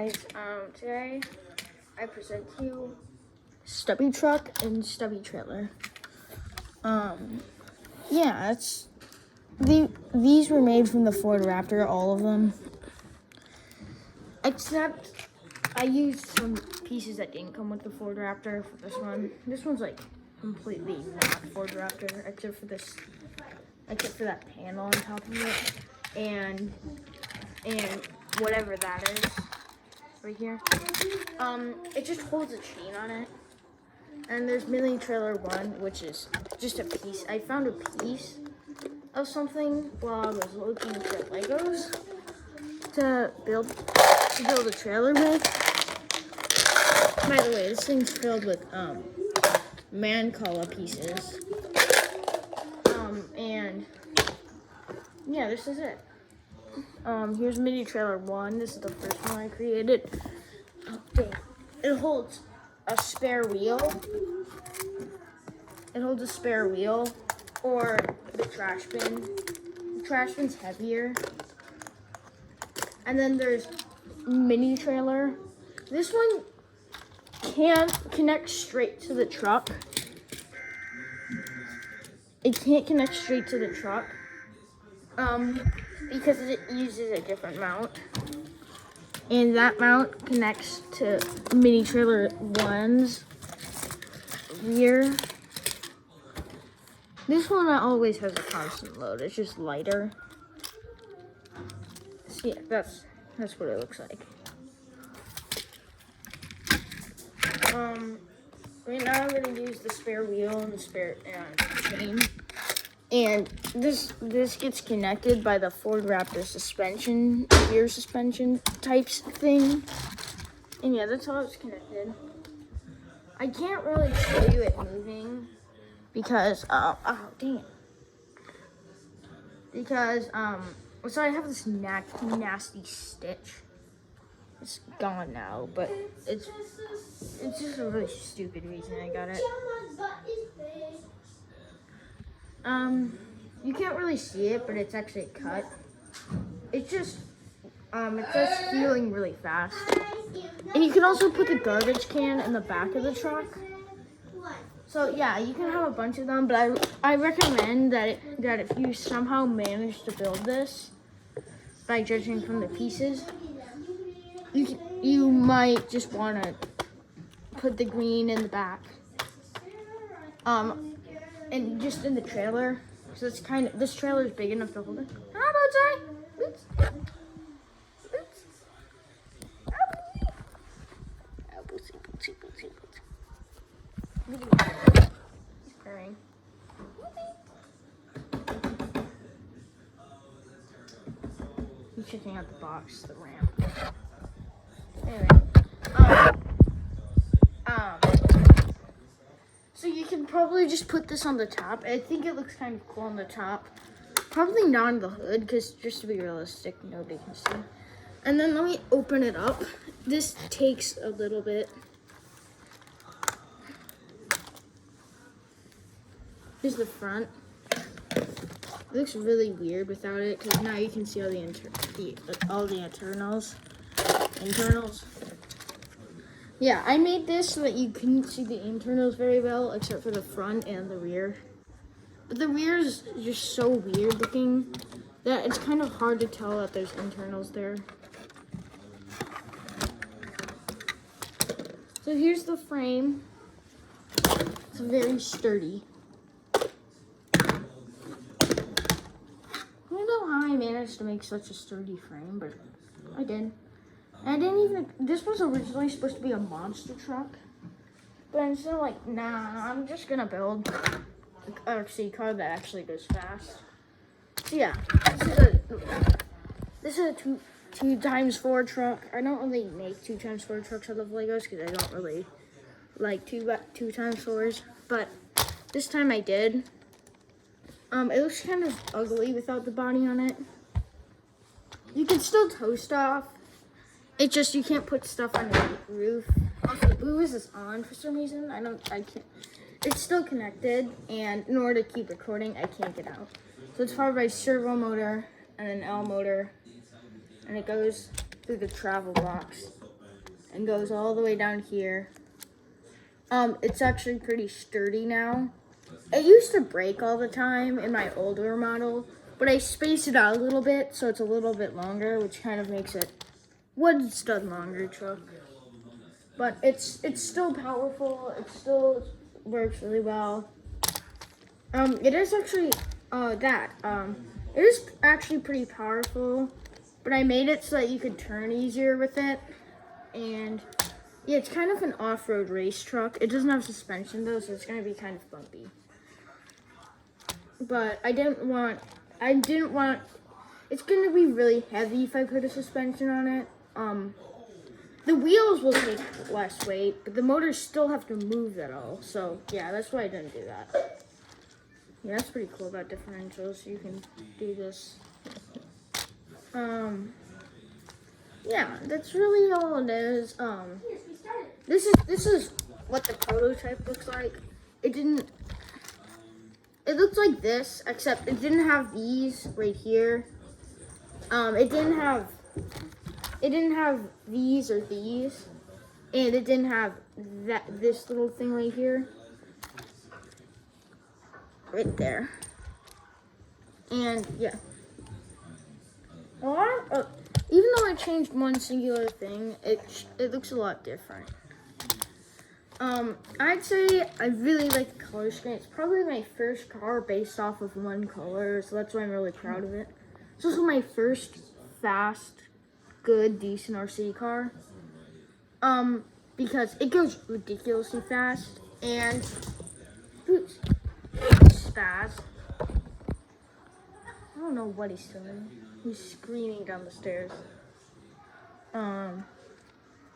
guys, today I present to you Stubby Truck and Stubby Trailer. Yeah, these were made from the Ford Raptor, all of them. Except I used some pieces that didn't come with the Ford Raptor for this one. This one's like completely not Ford Raptor, except for that panel on top of it, and whatever that is right here. It just holds a chain on it. And there's mini trailer 1, which is just a piece. I found a piece of something while I was looking for Legos to build a trailer with. By the way, this thing's filled with Mancala pieces. And yeah, this is it. Here's mini trailer 1. This is the first one I created. Oh, dang. It holds a spare wheel. It holds a spare wheel or the trash bin. The trash bin's heavier. And then there's mini trailer. This one can't connect straight to the truck. It can't connect straight to the truck because it uses a different mount. And that mount connects to mini trailer 1's rear. This one always has a constant load. It's just lighter. So yeah, that's what it looks like. Right now I'm gonna use the spare wheel and the spare chain. And this gets connected by the Ford Raptor suspension, rear suspension types thing. And yeah, that's how it's connected. I can't really show you it moving because, oh dang it. Because, so I have this nasty stitch. It's gone now, but it's just a really stupid reason I got it. You can't really see it, but it's actually cut. It's just healing really fast. And you can also put the garbage can in the back of the truck. So yeah, you can have a bunch of them, but I recommend that if you somehow manage to build this, by judging from the pieces, you might just want to put the green in the back. And just in the trailer. So it's this trailer is big enough to hold it. How about I? Oops. Oops. He's crying. He's checking out the box, the ramp. Anyway. So you can probably just put this on the top. I think it looks kind of cool on the top. Probably not on the hood, because just to be realistic, nobody can see. And then let me open it up. This takes a little bit. Here's the front. It looks really weird without it, because now you can see all the internals. Yeah, I made this so that you couldn't see the internals very well, except for the front and the rear. But the rear is just so weird looking that it's kind of hard to tell that there's internals there. So here's the frame. It's very sturdy. I don't know how I managed to make such a sturdy frame, but I did. And this was originally supposed to be a monster truck. But I'm still like, nah, I'm just gonna build an R.C. car that actually goes fast. So yeah, this is a 2x4 truck. I don't really make 2x4 trucks out of Legos because I don't really like 2x4s. But this time I did. It looks kind of ugly without the body on it. You can still toast off. It's just you can't put stuff on the roof. Also, BuWizz is on for some reason. I can't. It's still connected, and in order to keep recording, I can't get out. So it's powered by servo motor and an L motor, and it goes through the travel box. and goes all the way down here. It's actually pretty sturdy now. It used to break all the time in my older model, but I spaced it out a little bit, so it's a little bit longer, which kind of makes it one stud longer truck. But it's still powerful. It still works really well. It is actually it is actually pretty powerful, but I made it so that you could turn easier with it. And yeah, it's kind of an off-road race truck. It doesn't have suspension though, so it's gonna be kind of bumpy. But I didn't want, it's gonna be really heavy if I put a suspension on it. The wheels will take less weight, but the motors still have to move at all. So yeah, that's why I didn't do that. Yeah, that's pretty cool about differentials. You can do this. Yeah, that's really all it is. This is what the prototype looks like. It looked like this, except it didn't have these right here. It didn't have these or these, and it didn't have this little thing right here, right there. And yeah, even though I changed one singular thing, it looks a lot different. I'd say I really like the color scheme. It's probably my first car based off of one color, so that's why I'm really proud of it. It's also my first fast, good, decent RC car. Because it goes ridiculously fast, and oops, spaz. I don't know what he's doing. He's screaming down the stairs.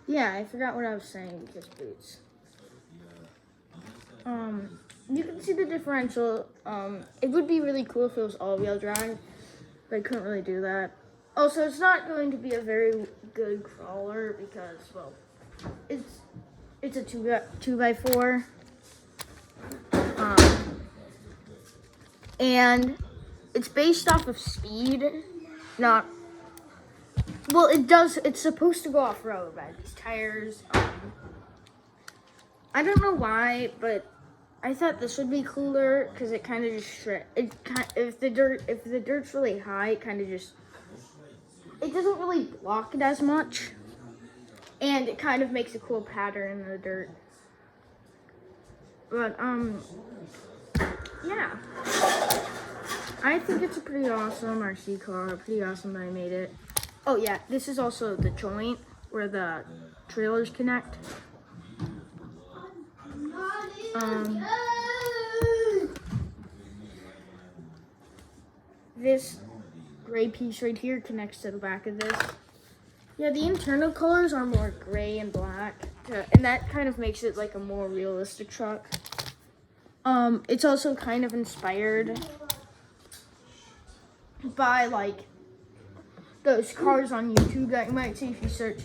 Yeah, I forgot what I was saying because boots. You can see the differential. It would be really cool if it was all-wheel drive, but I couldn't really do that. Also, it's not going to be a very good crawler because, well, it's a 2x4. And it's based off of speed, not, well, it's supposed to go off-road, right? These tires, I don't know why, but I thought this would be cooler because it kind of just if the dirt's really high, it kind of just, it doesn't really block it as much, and it kind of makes a cool pattern in the dirt. But yeah, I think it's a pretty awesome RC car. Pretty awesome that I made it. Oh yeah, this is also the joint where the trailers connect. This gray piece right here connects to the back of this. Yeah, the internal colors are more gray and black, and that kind of makes it like a more realistic truck. It's also kind of inspired by like those cars on YouTube that you might see if you search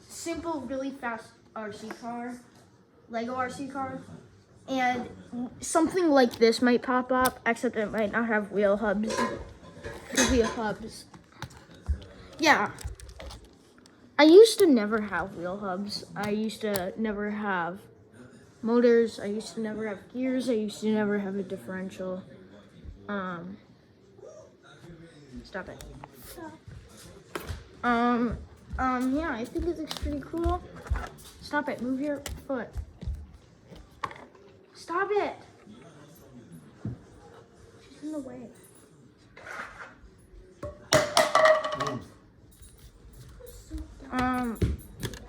simple, really fast RC car, Lego RC car, and something like this might pop up, except it might not have wheel hubs. Wheel hubs. Yeah. I used to never have wheel hubs. I used to never have motors. I used to never have gears. I used to never have a differential. Stop it. Yeah, I think it looks pretty cool. Stop it. Move your foot. Stop it. She's in the way.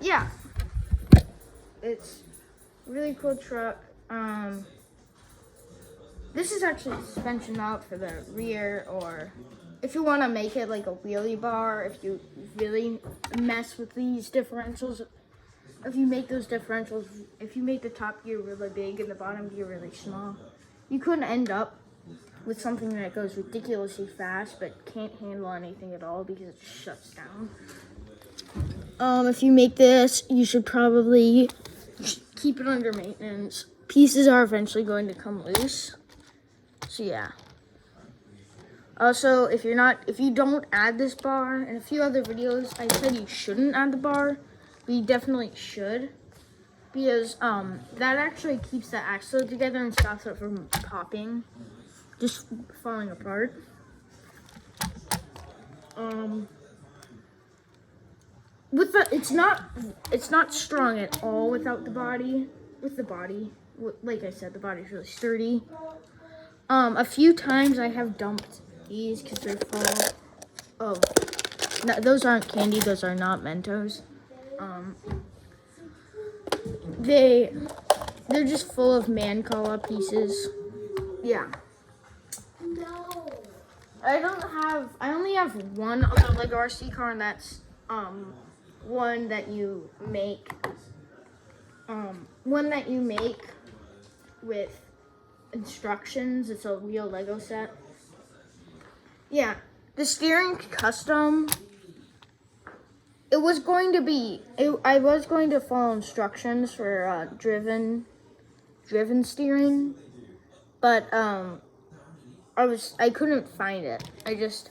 Yeah. It's a really cool truck. This is actually suspension mount for the rear, or if you want to make it like a wheelie bar, if you really mess with these differentials, if you make those differentials, if you make the top gear really big and the bottom gear really small, you could end up with something that goes ridiculously fast but can't handle anything at all because it shuts down. If you make this, you should probably keep it under maintenance. Pieces are eventually going to come loose. So yeah. Also, if you don't add this bar, in a few other videos, I said you shouldn't add the bar. We definitely should, because that actually keeps the axle together and stops it from popping, just falling apart. With the it's not strong at all without the body. With the body, like I said, the body's really sturdy. A few times I have dumped these because they're full of. No, those aren't candy. Those are not Mentos. They're just full of Mancala pieces. Yeah. I only have one other Lego RC car, and that's one that you make. One that you make with instructions. It's a real Lego set. Yeah, the steering custom. It was going to be. I was going to follow instructions for driven steering, but I couldn't find it. I just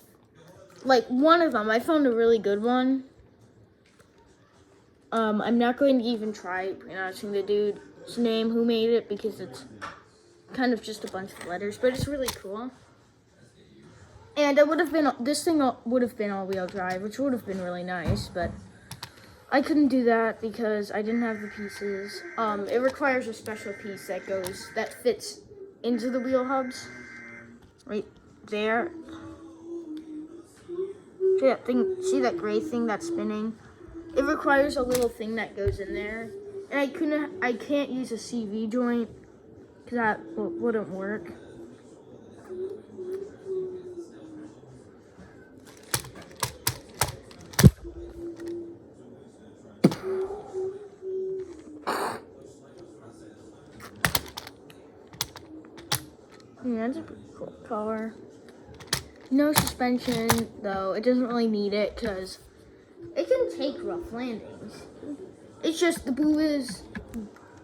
like one of them. I found a really good one. I'm not going to even try pronouncing the dude's name who made it because it's kind of just a bunch of letters, but it's really cool. And this thing would have been all-wheel drive, which would have been really nice, but I couldn't do that because I didn't have the pieces. It requires a special piece that fits into the wheel hubs, right there. See that gray thing that's spinning? It requires a little thing that goes in there, and I can't use a CV joint because that wouldn't work. Yeah, it's a pretty cool car. No suspension, though. It doesn't really need it because it can take rough landings. It's just the BuWizz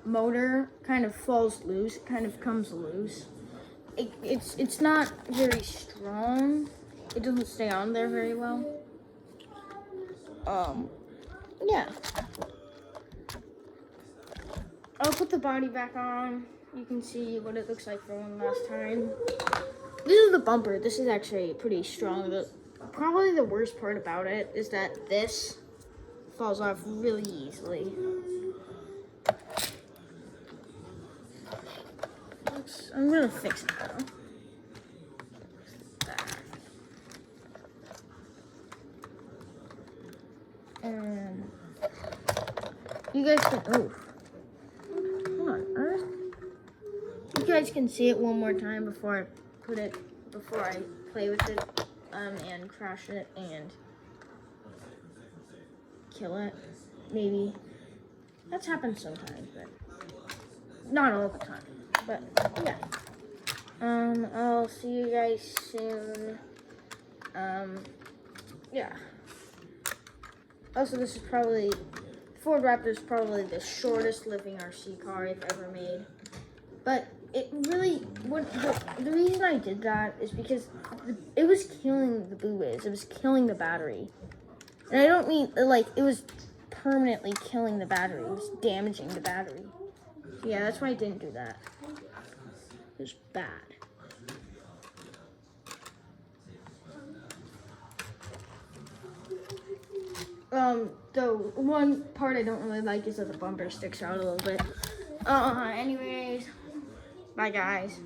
motor kind of falls loose. It kind of comes loose. It's not very strong. It doesn't stay on there very well. Yeah. I'll put the body back on. You can see what it looks like for one last time. This is the bumper. This is actually pretty strong. Probably the worst part about it is that this falls off really easily. I'm gonna fix it though. And you guys can. Oh, come on, Earth. You guys can see it one more time before I play with it, and crash it and kill it. Maybe. That's happened sometimes, but not all the time. But yeah. I'll see you guys soon. Yeah. Also, this is probably Ford Raptor is probably the shortest living RC car I've ever made. But it really, the reason I did that is because it was killing the BuWizz. It was killing the battery. And I don't mean, like, it was permanently killing the battery. It was damaging the battery. So yeah, that's why I didn't do that. It was bad. The one part I don't really like is that the bumper sticks out a little bit. Anyways, bye guys.